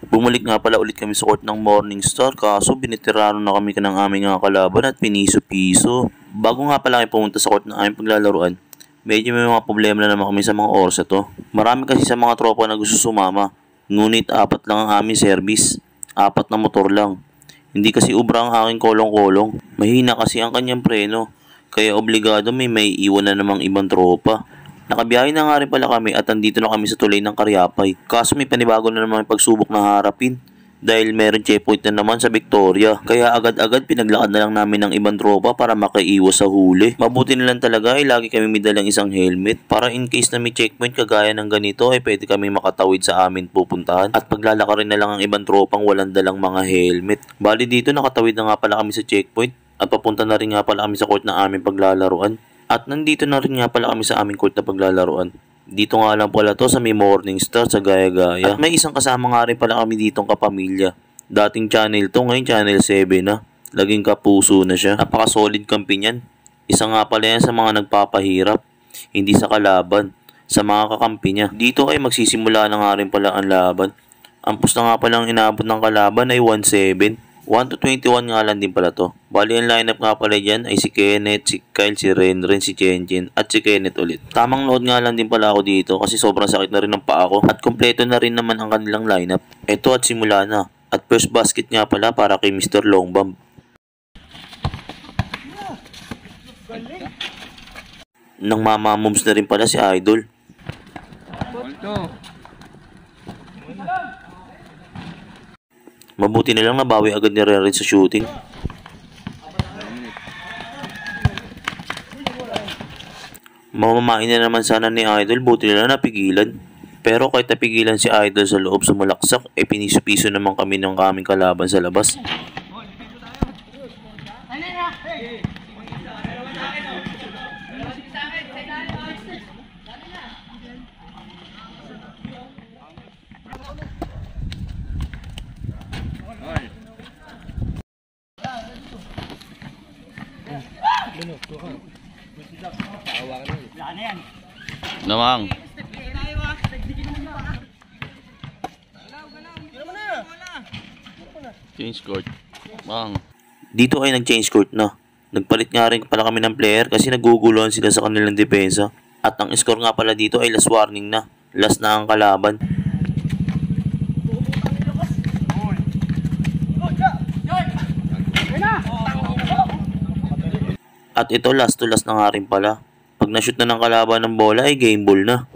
Bumalik nga pala ulit kami sa court ng Morningstar kaso binitirano na kami ng aming mga kalaban at piniso-piso. Bago nga pala kami pumunta sa court ng aming paglalaruan, medyo may mga problema na naman kami sa mga oras na to. Marami kasi sa mga tropa na gusto sumama, ngunit 4 lang ang aming service, 4 na motor lang. Hindi kasi ubra ang aking kolong-kolong, mahina kasi ang kanyang preno, kaya obligado may iwan na namang ibang tropa. Nakabiyahe na nga rin pala kami at andito na kami sa tulay ng Karyapay. Kaso may panibago na naman pagsubok na harapin dahil meron checkpoint na naman sa Victoria. Kaya agad-agad pinaglakad na lang namin ng ibang tropa para makaiwas sa huli. Mabuti na lang talaga ay lagi kami may dalang isang helmet para in case na may checkpoint kagaya ng ganito ay pwede kami makatawid sa amin pupuntahan. At paglalaka rin na lang ang ibang tropang walang dalang mga helmet. Bali dito nakatawid na nga pala kami sa checkpoint at papunta na rin nga pala kami sa court na aming paglalaruan. At nandito na rin nga pala kami sa aming court na paglalaruan. Dito nga lang pala to sa may Morningstar sa Gaya-Gaya. At may isang kasama nga rin pala kami ditong kapamilya. Dating channel to, ngayon channel 7 na. Laging kapuso na siya. Napaka-solid kampi niyan. Isa nga pala yan sa mga nagpapahirap. Hindi sa kalaban, sa mga kakampi niya. Dito ay magsisimula na nga rin pala ang laban. Ang pusta nga palang inabot ng kalaban ay 1-7. 1 to 21 nga lang din pala to. Bali ang lineup nga pala dyan ay si Kenneth, si Kyle, si Renren, si Chenchen at si Kenneth ulit. Tamang load nga lang din pala ako dito kasi sobrang sakit na rin ng paa ko at kompleto na rin naman ang kanilang lineup. Eto at simula na. At first basket nga pala para kay Mr. Longbomb. Nang mamamoms na rin pala si Idol. Mabuti na lang nabawi agad ni Renren sa shooting. Mamamain na naman sana ni Idol, buti na lang napigilan. Pero kahit napigilan si Idol sa loob sumulaksak, piniso-piso naman kami ng kaming kalaban sa labas. Namang change court. Mang. Dito ay nag-change court na. Nagpalit nga rin pala kami ng player kasi naguguluhan sila sa kanilang depensa. At ang score nga pala dito ay last warning na. Last na ang kalaban. At ito last to last na nga rin pala. Pag na-shoot na ng kalaban ng bola ay game ball na.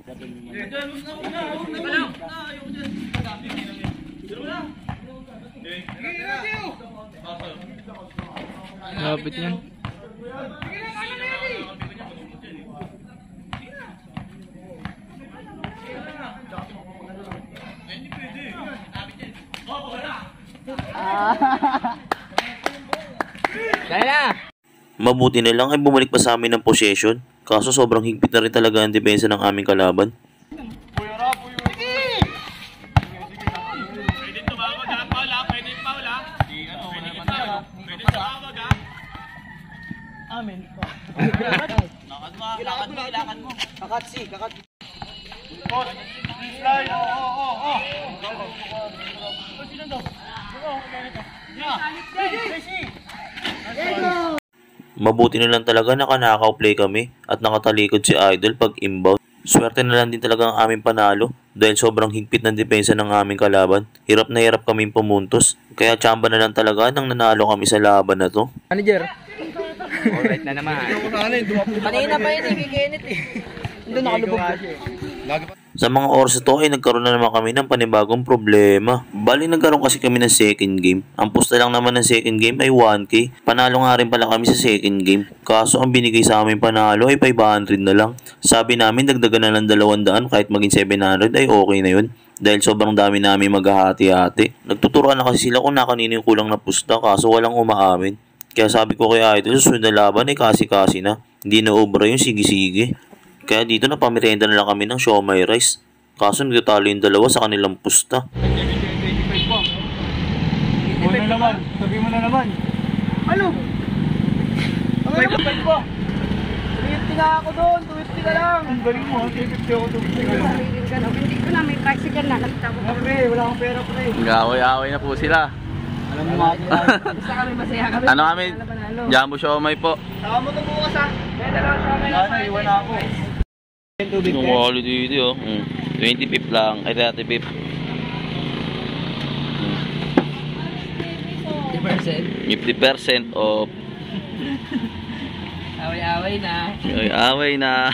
Lapit yan. Mabuti na lang ay bumalik pa sa amin ng possession. Kaso sobrang higpit na rin talaga ang depensa ng aming kalaban. Pwede tumawag ha, Paul ha? Pwede yung Paul ha? Pwede tumawag ha? Amen. Lakad mo. Kakat. Boss, please line. Oo. Sino daw? Mabuti na lang talaga nakanakaw play kami at nakatalikod si Idol pag inbound. Swerte na lang din talaga ang aming panalo dahil sobrang higpit ng depensa ng aming kalaban. Hirap na hirap kaming pumuntos. Kaya tsamba na lang talaga nang nanalo kami sa laban na to. Manager. Alright na naman. Kanina pa yun kay Kenneth eh. Doon nakalubog. Sa mga oras ito ay nagkaroon na naman kami ng panibagong problema. Bali nagkaroon kasi kami ng second game. Ang pusta lang naman ng second game ay 1K. Panalo nga rin pala kami sa second game. Kaso ang binigay sa amin panalo ay 500 na lang. Sabi namin dagdagan na lang 200 kahit maging 700 ay okay na yun. Dahil sobrang dami namin maghahati-hati. Nagtuturuan na kasi sila kung nakanino yung kulang na pusta kaso walang umaamin. Kaya sabi ko kay Idol, susunod na laban ay kasi-kasi na. Hindi na obra yung sige-sige. Kaya dito na pamirenda na lang kami ng siomai rice. Kaso nagtatalo yung dalawa sa kanilang pusta. Sabi mo na naman. Ano? 25 po. na ako doon. 250 ka lang. Ang galing mo, 250 ako, 250 ka lang. Hindi ko na may tricycle na. Nakita ko. Pre, wala akong pera, pre. Nag-away-away na po sila. Alam mo mga Basta kami masaya kami. Ano kami? Jumbo siomay po. Saka mo ito bukas ha. May dalawang siya may Sana, iwan na ako. Tubig Yung quality dito, 25 lang, ay 35. 50% off. Away-away na. Away na.